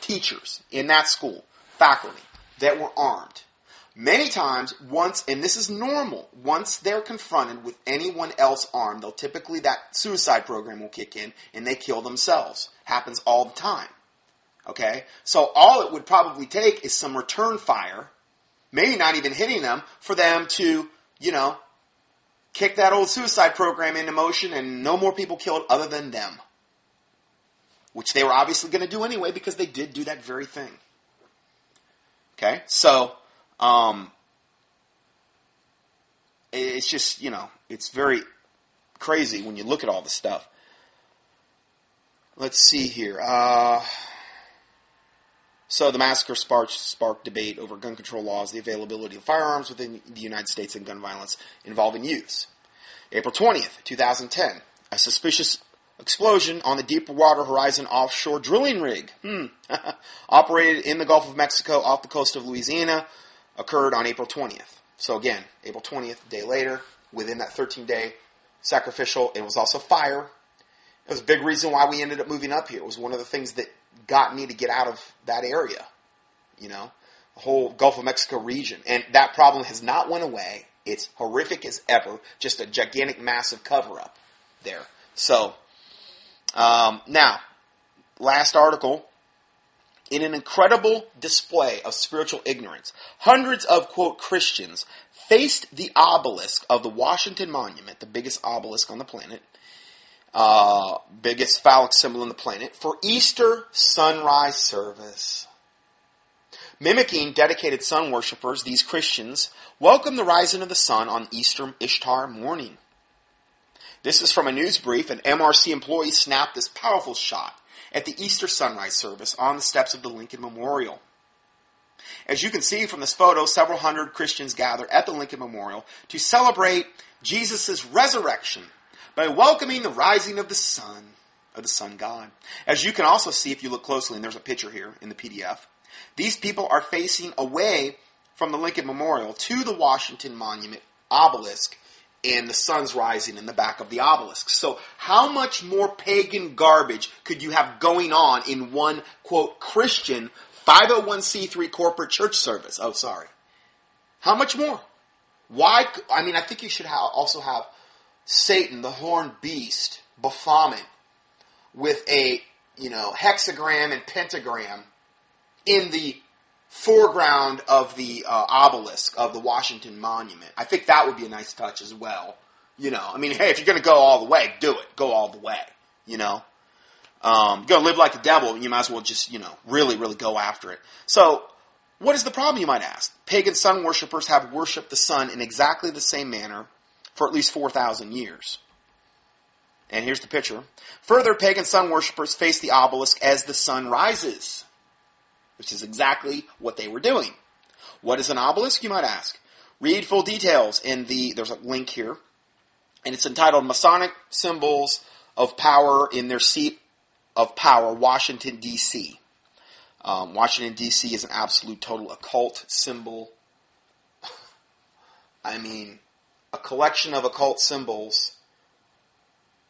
teachers in that school, faculty, that were armed, many times, and this is normal, once they're confronted with anyone else armed, that suicide program will kick in and they kill themselves. Happens all the time. Okay? So all it would probably take is some return fire, maybe not even hitting them, for them to, kick that old suicide program into motion and no more people killed other than them. Which they were obviously going to do anyway because they did do that very thing. Okay? So, it's just, it's very crazy when you look at all this stuff. Let's see here. So the massacre sparked debate over gun control laws, the availability of firearms within the United States, and gun violence involving youths. April 20th, 2010, a suspicious explosion on the Deepwater Horizon offshore drilling rig, operated in the Gulf of Mexico off the coast of Louisiana, occurred on April 20th. So again, April 20th, a day later, within that 13-day sacrificial, it was also fire. It was a big reason why we ended up moving up here. It was one of the things that got me to get out of that area, the whole Gulf of Mexico region. And that problem has not went away. It's horrific as ever, just a gigantic, massive cover-up there. So, now, last article. In an incredible display of spiritual ignorance, hundreds of, quote, Christians faced the obelisk of the Washington Monument, the biggest obelisk on the planet, biggest phallic symbol on the planet, for Easter sunrise service. Mimicking dedicated sun worshippers, these Christians welcomed the rising of the sun on Easter Ishtar morning. This is from a news brief. An MRC employee snapped this powerful shot at the Easter sunrise service on the steps of the Lincoln Memorial. As you can see from this photo, several hundred Christians gathered at the Lincoln Memorial to celebrate Jesus' resurrection by welcoming the rising of the sun god. As you can also see if you look closely, and there's a picture here in the PDF, these people are facing away from the Lincoln Memorial to the Washington Monument obelisk, and the sun's rising in the back of the obelisk. So how much more pagan garbage could you have going on in one, quote, Christian 501c3 corporate church service? Oh, sorry. How much more? Why? I think you should also have Satan, the horned beast, Baphomet, with a, hexagram and pentagram in the foreground of the obelisk of the Washington Monument. I think that would be a nice touch as well. Hey, if you're going to go all the way, do it. Go all the way. You're going to live like the devil, you might as well just, really, really go after it. So, what is the problem, you might ask? Pagan sun worshippers have worshipped the sun in exactly the same manner for at least 4,000 years. And here's the picture. Further, pagan sun worshippers face the obelisk as the sun rises, which is exactly what they were doing. What is an obelisk, you might ask? Read full details there's a link here, and it's entitled Masonic Symbols of Power in Their Seat of Power, Washington, D.C. Washington, D.C. is an absolute total occult symbol. A collection of occult symbols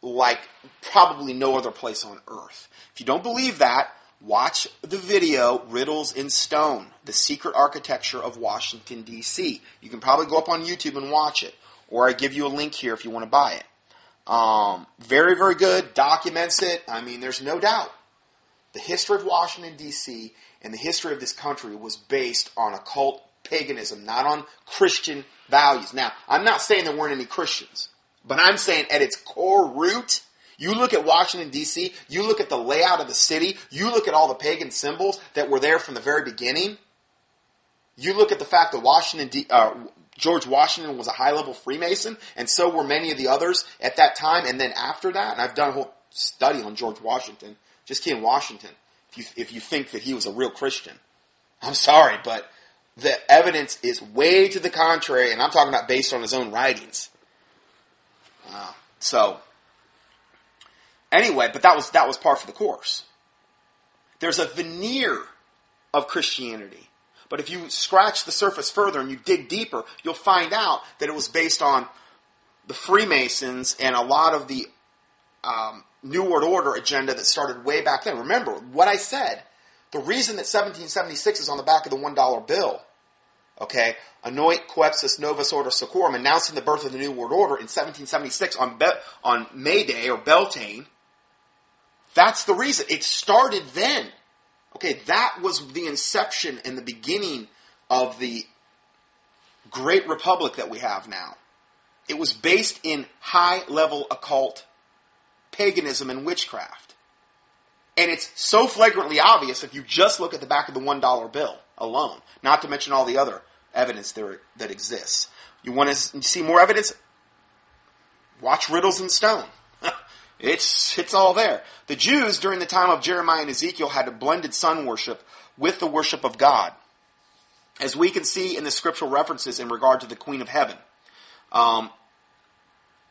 like probably no other place on earth. If you don't believe that, watch the video, Riddles in Stone, The Secret Architecture of Washington, D.C. You can probably go up on YouTube and watch it, or I give you a link here if you want to buy it. Very, very good, documents it. There's no doubt. The history of Washington, D.C. and the history of this country was based on occult paganism, not on Christian values. Now, I'm not saying there weren't any Christians, but I'm saying at its core root, you look at Washington, D.C., you look at the layout of the city, you look at all the pagan symbols that were there from the very beginning, you look at the fact that George Washington was a high-level Freemason, and so were many of the others at that time, and then after that, and I've done a whole study on George Washington, just kidding, Washington, if you think that he was a real Christian. I'm sorry, but the evidence is way to the contrary, and I'm talking about based on his own writings. So, anyway, but that was par for the course. There's a veneer of Christianity. But if you scratch the surface further and you dig deeper, you'll find out that it was based on the Freemasons and a lot of the New World Order agenda that started way back then. Remember, what I said, the reason that 1776 is on the back of the $1 bill, okay, Anoint Coepsis Novus Ordo Seclorum, announcing the birth of the New World Order in 1776 on May Day, or Beltane, that's the reason. It started then. Okay, that was the inception and the beginning of the great republic that we have now. It was based in high-level occult paganism and witchcraft. And it's so flagrantly obvious if you just look at the back of the $1 bill alone, not to mention all the other evidence there that exists. You want to see more evidence? Watch Riddles in Stone. It's all there. The Jews, during the time of Jeremiah and Ezekiel, had a blended sun worship with the worship of God, as we can see in the scriptural references in regard to the Queen of Heaven.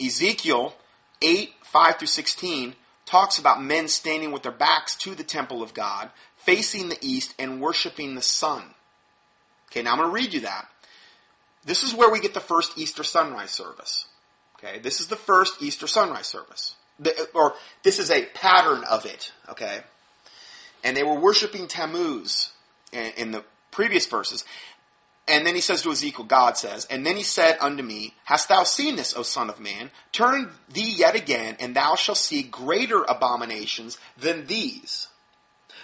Ezekiel 8:5-16 talks about men standing with their backs to the temple of God, facing the east and worshiping the sun. Okay, now I'm going to read you that. This is where we get the first Easter sunrise service. Okay, this is the first Easter sunrise service. This is a pattern of it, okay? And they were worshiping Tammuz in the previous verses. And then he says to Ezekiel, God says, and then he said unto me, hast thou seen this, O son of man? Turn thee yet again, and thou shalt see greater abominations than these.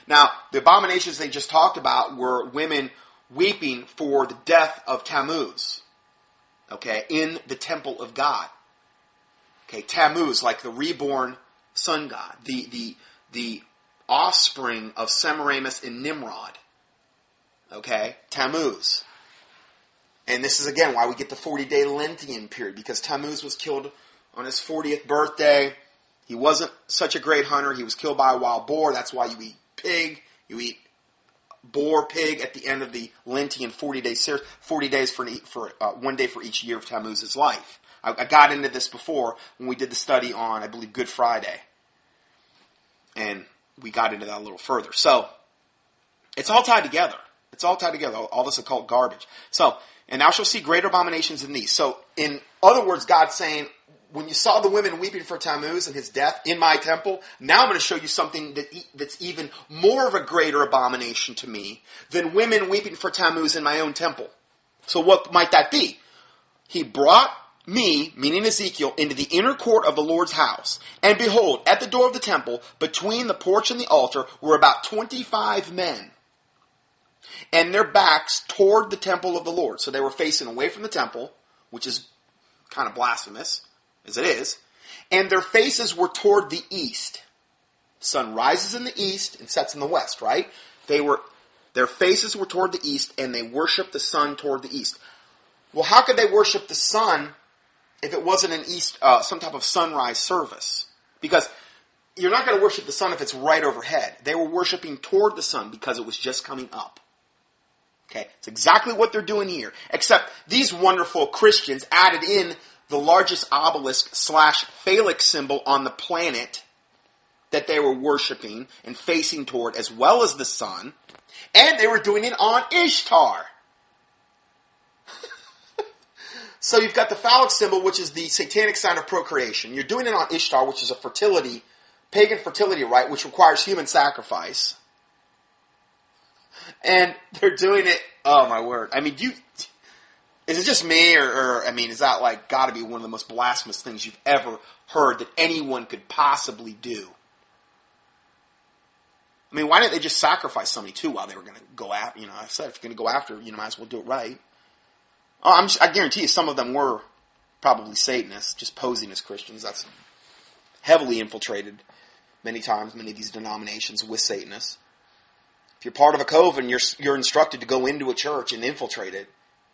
Now, the abominations they just talked about were women weeping for the death of Tammuz, okay, in the temple of God. Okay, Tammuz, like the reborn sun god, the offspring of Semiramis and Nimrod. Okay, Tammuz. And this is again why we get the 40-day Lentian period, because Tammuz was killed on his 40th birthday. He wasn't such a great hunter. He was killed by a wild boar. That's why you eat pig. You eat boar, pig at the end of the Lentian 40-day series. 40 days for 1 day for each year of Tammuz's life. I got into this before when we did the study on, I believe, Good Friday. And we got into that a little further. So, it's all tied together. It's all tied together, all this occult garbage. So, and thou shalt see greater abominations than these. So, in other words, God's saying, when you saw the women weeping for Tammuz and his death in my temple, now I'm going to show you something that's even more of a greater abomination to me than women weeping for Tammuz in my own temple. So what might that be? He brought me, meaning Ezekiel, into the inner court of the Lord's house. And behold, at the door of the temple, between the porch and the altar, were about 25 men. And their backs toward the temple of the Lord. So they were facing away from the temple, which is kind of blasphemous, as it is. And their faces were toward the east. Sun rises in the east and sets in the west, right? Their faces were toward the east, and they worshiped the sun toward the east. Well, how could they worship the sun if it wasn't an some type of sunrise service? Because you're not going to worship the sun if it's right overhead. They were worshiping toward the sun because it was just coming up. Okay, it's exactly what they're doing here. Except these wonderful Christians added in the largest obelisk / phallic symbol on the planet that they were worshiping and facing toward, as well as the sun. And they were doing it on Ishtar. So you've got the phallic symbol, which is the satanic sign of procreation. You're doing it on Ishtar, which is a pagan fertility rite, which requires human sacrifice. And they're doing it, oh my word. I mean, is it just me, or is that like got to be one of the most blasphemous things you've ever heard that anyone could possibly do? I mean, why didn't they just sacrifice somebody too while they were going to go after, I said, if you're going to go after, might as well do it right. Oh, I guarantee you some of them were probably Satanists, just posing as Christians. That's heavily infiltrated many times, many of these denominations with Satanists. If you're part of a coven, you're instructed to go into a church and infiltrate it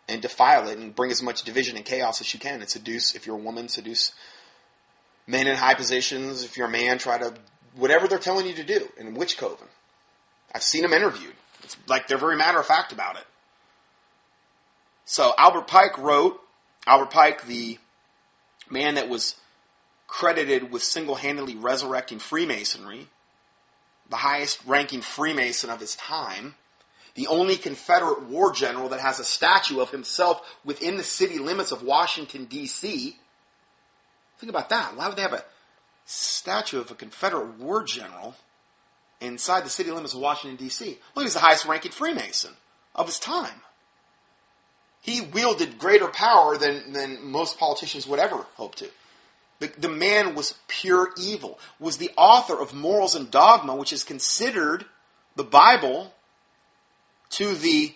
and defile it and bring as much division and chaos as you can and seduce, if you're a woman, seduce men in high positions. If you're a man, try to, whatever they're telling you to do in a witch coven. I've seen them interviewed. It's like they're very matter of fact about it. So Albert Pike, the man that was credited with single-handedly resurrecting Freemasonry, the highest-ranking Freemason of his time, the only Confederate war general that has a statue of himself within the city limits of Washington, D.C. Think about that. Why would they have a statue of a Confederate war general inside the city limits of Washington, D.C.? Well, he was the highest-ranking Freemason of his time. He wielded greater power than most politicians would ever hope to. The man was pure evil, was the author of Morals and Dogma, which is considered the Bible to the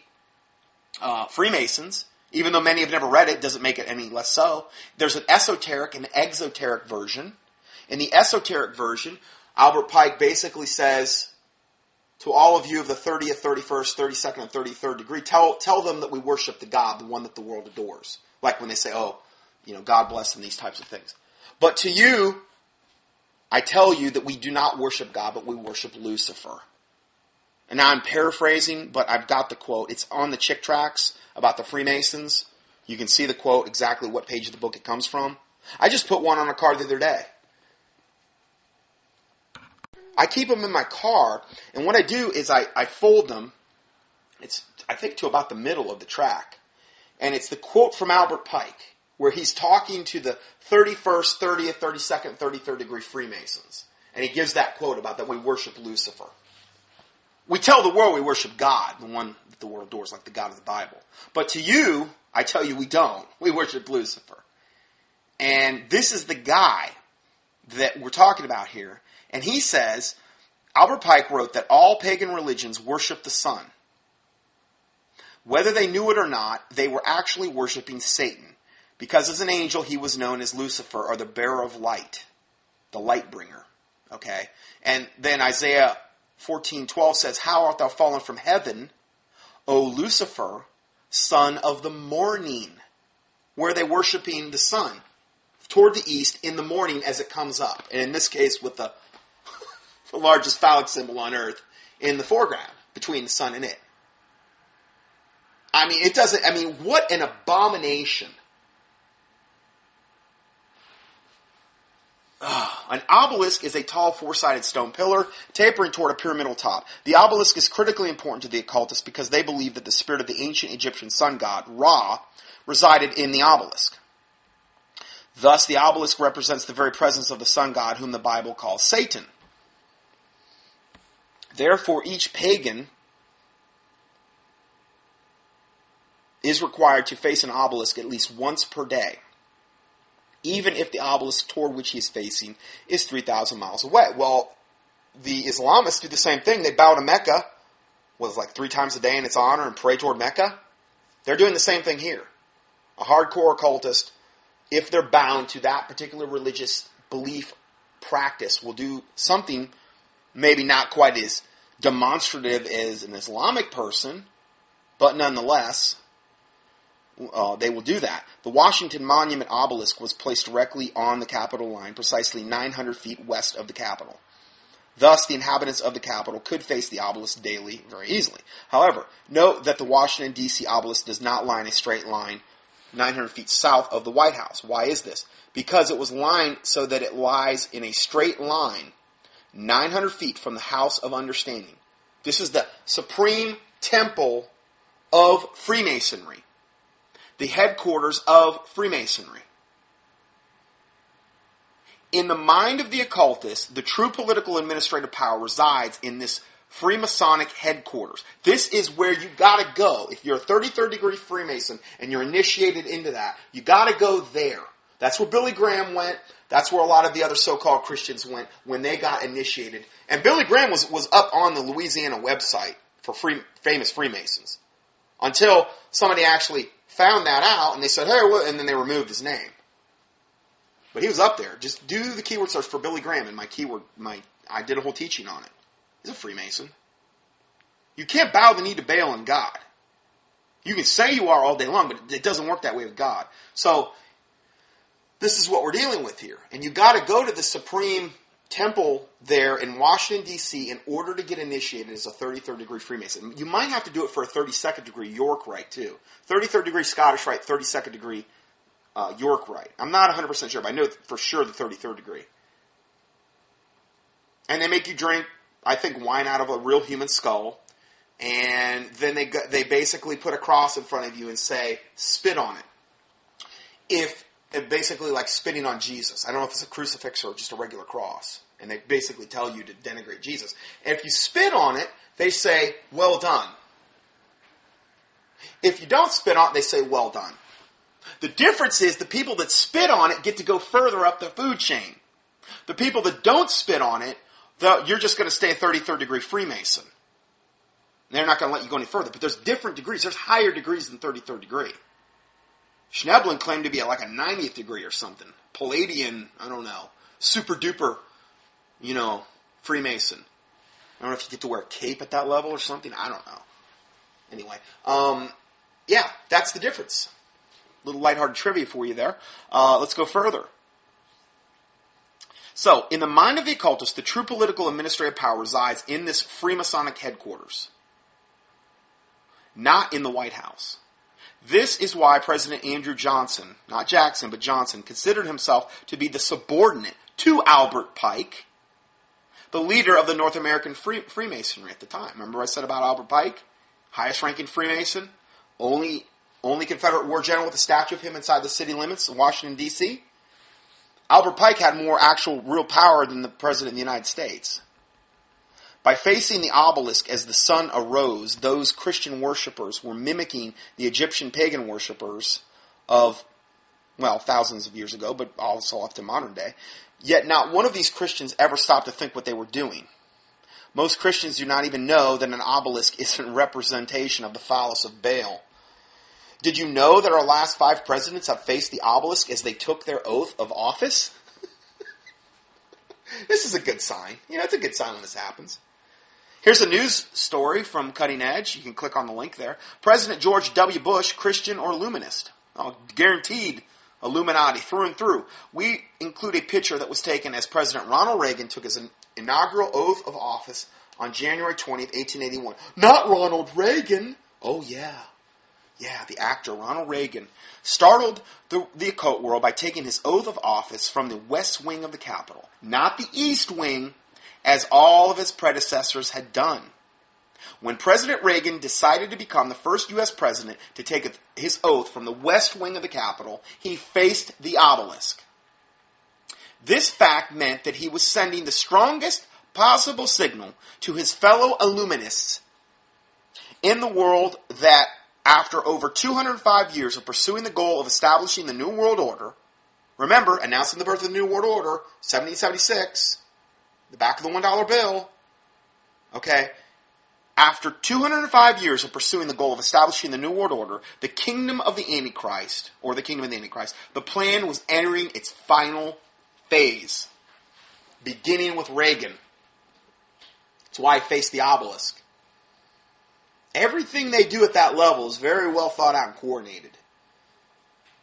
Freemasons. Even though many have never read it, doesn't make it any less so. There's an esoteric and exoteric version. In the esoteric version, Albert Pike basically says to all of you of the 30th, 31st, 32nd, and 33rd degree, tell them that we worship the God, the one that the world adores. Like when they say, God bless them, these types of things. But to you, I tell you that we do not worship God, but we worship Lucifer. And now I'm paraphrasing, but I've got the quote. It's on the Chick Tracts about the Freemasons. You can see the quote, exactly what page of the book it comes from. I just put one on a card the other day. I keep them in my car, and what I do is I fold them, I think to about the middle of the track. And it's the quote from Albert Pike, where he's talking to the 31st, 30th, 32nd, 33rd degree Freemasons. And he gives that quote about that we worship Lucifer. We tell the world we worship God, the one that the world adores, like the God of the Bible. But to you, I tell you we don't. We worship Lucifer. And this is the guy that we're talking about here. And he says, Albert Pike wrote that all pagan religions worship the sun. Whether they knew it or not, they were actually worshiping Satan. Because as an angel, he was known as Lucifer, or the bearer of light, the light bringer. Okay? And then Isaiah 14:12 says, How art thou fallen from heaven, O Lucifer, son of the morning? Where are they worshiping the sun? Toward the east in the morning as it comes up. And in this case, with the largest phallic symbol on earth in the foreground, between the sun and it. What an abomination. An obelisk is a tall four-sided stone pillar tapering toward a pyramidal top. The obelisk is critically important to the occultists because they believe that the spirit of the ancient Egyptian sun god, Ra, resided in the obelisk. Thus, the obelisk represents the very presence of the sun god whom the Bible calls Satan. Therefore, each pagan is required to face an obelisk at least once per day, even if the obelisk toward which he is facing is 3,000 miles away. Well, the Islamists do the same thing. They bow to Mecca, 3 times a day in its honor and pray toward Mecca. They're doing the same thing here. A hardcore occultist, if they're bound to that particular religious belief practice, will do something maybe not quite as demonstrative as an Islamic person, but nonetheless, they will do that. The Washington Monument obelisk was placed directly on the Capitol line, precisely 900 feet west of the Capitol. Thus, the inhabitants of the Capitol could face the obelisk daily very easily. However, note that the Washington, D.C. obelisk does not lie in a straight line 900 feet south of the White House. Why is this? Because it was lined so that it lies in a straight line 900 feet from the House of Understanding. This is the supreme temple of Freemasonry. The headquarters of Freemasonry. In the mind of the occultist, the true political administrative power resides in this Freemasonic headquarters. This is where you gotta go. If you're a 33rd degree Freemason and you're initiated into that, you gotta go there. That's where Billy Graham went. That's where a lot of the other so-called Christians went when they got initiated. And Billy Graham was up on the Louisiana website for famous Freemasons. Until somebody actually found that out and they said, hey, what? And then they removed his name. But he was up there. Just do the keyword search for Billy Graham and I did a whole teaching on it. He's a Freemason. You can't bow the knee to Baal and God. You can say you are all day long, but it doesn't work that way with God. So, this is what we're dealing with here. And you got to go to the supreme temple there in Washington, D.C., in order to get initiated as a 33rd degree Freemason. You might have to do it for a 32nd degree York rite, too. 33rd degree Scottish rite, 32nd degree York rite. I'm not 100% sure, but I know for sure the 33rd degree. And they make you drink, I think, wine out of a real human skull. And then they basically put a cross in front of you and say, spit on it. Basically like spitting on Jesus. I don't know if it's a crucifix or just a regular cross. And they basically tell you to denigrate Jesus. And if you spit on it, they say, well done. If you don't spit on it, they say, well done. The difference is the people that spit on it get to go further up the food chain. The people that don't spit on it, you're just going to stay a 33rd degree Freemason. They're not going to let you go any further. But there's different degrees. There's higher degrees than 33rd degree. Schneblin claimed to be like a 90th degree or something. Palladian, I don't know. Super duper, Freemason. I don't know if you get to wear a cape at that level or something. I don't know. Anyway, yeah, that's the difference. Little lighthearted trivia for you there. Let's go further. So, in the mind of the occultist, the true political administrative power resides in this Freemasonic headquarters, not in the White House. This is why President Andrew Johnson, not Jackson, but Johnson, considered himself to be the subordinate to Albert Pike, the leader of the North American Freemasonry at the time. Remember I said about Albert Pike? Highest ranking Freemason, only Confederate war general with a statue of him inside the city limits of Washington, D.C. Albert Pike had more actual real power than the President of the United States. By facing the obelisk as the sun arose, those Christian worshippers were mimicking the Egyptian pagan worshippers of, thousands of years ago, but also up to modern day. Yet not one of these Christians ever stopped to think what they were doing. Most Christians do not even know that an obelisk is a representation of the phallus of Baal. Did you know that our last 5 presidents have faced the obelisk as they took their oath of office? This is a good sign. It's a good sign when this happens. Here's a news story from Cutting Edge. You can click on the link there. President George W. Bush, Christian or Illuminist? Guaranteed Illuminati through and through. We include a picture that was taken as President Ronald Reagan took his inaugural oath of office on January 20th, 1881. Not Ronald Reagan. Oh, yeah. Yeah, the actor Ronald Reagan startled the occult world by taking his oath of office from the west wing of the Capitol, not the east wing, as all of his predecessors had done. When President Reagan decided to become the first U.S. president to take his oath from the west wing of the Capitol, he faced the obelisk. This fact meant that he was sending the strongest possible signal to his fellow Illuminists in the world that after over 205 years of pursuing the goal of establishing the New World Order, remember, announcing the birth of the New World Order, 1776, the back of the $1 bill, okay, after 205 years of pursuing the goal of establishing the New World Order, the kingdom of the Antichrist, the plan was entering its final phase, beginning with Reagan. That's why he faced the obelisk. Everything they do at that level is very well thought out and coordinated.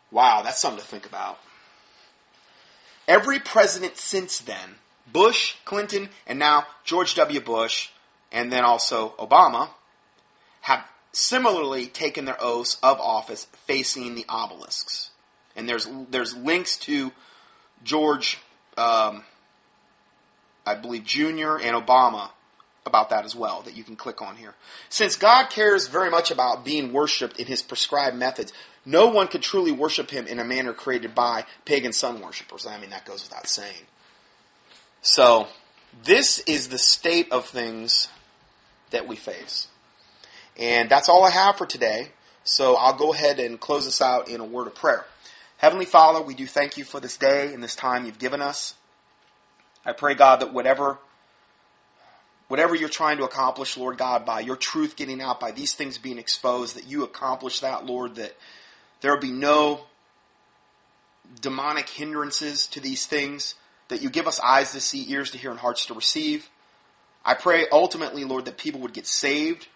Wow, that's something to think about. Every president since then, Bush, Clinton, and now George W. Bush, and then also Obama, have similarly taken their oaths of office facing the obelisks. And there's links to George, I believe, Jr. and Obama about that as well, that you can click on here. Since God cares very much about being worshipped in his prescribed methods, no one could truly worship him in a manner created by pagan sun worshippers. I mean, that goes without saying. So, this is the state of things that we face. And that's all I have for today. So, I'll go ahead and close this out in a word of prayer. Heavenly Father, we do thank you for this day and this time you've given us. I pray, God, that whatever you're trying to accomplish, Lord God, by your truth getting out, by these things being exposed, that you accomplish that, Lord, that there will be no demonic hindrances to these things, that you give us eyes to see, ears to hear, and hearts to receive. I pray ultimately, Lord, that people would get saved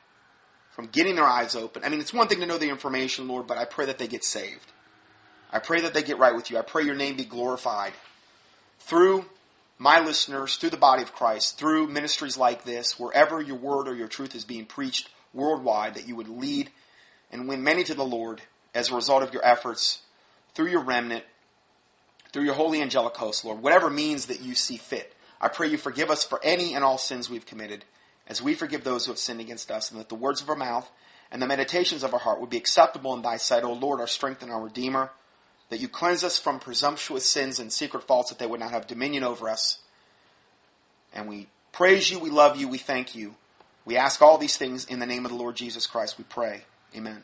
from getting their eyes open. I mean, it's one thing to know the information, Lord, but I pray that they get saved. I pray that they get right with you. I pray your name be glorified through my listeners, through the body of Christ, through ministries like this, wherever your word or your truth is being preached worldwide, that you would lead and win many to the Lord as a result of your efforts, through your remnant, through your holy angelic host, Lord, whatever means that you see fit. I pray you forgive us for any and all sins we've committed, as we forgive those who have sinned against us, and that the words of our mouth and the meditations of our heart would be acceptable in thy sight, O Lord, our strength and our Redeemer, that you cleanse us from presumptuous sins and secret faults, that they would not have dominion over us. And we praise you, we love you, we thank you. We ask all these things in the name of the Lord Jesus Christ, we pray. Amen.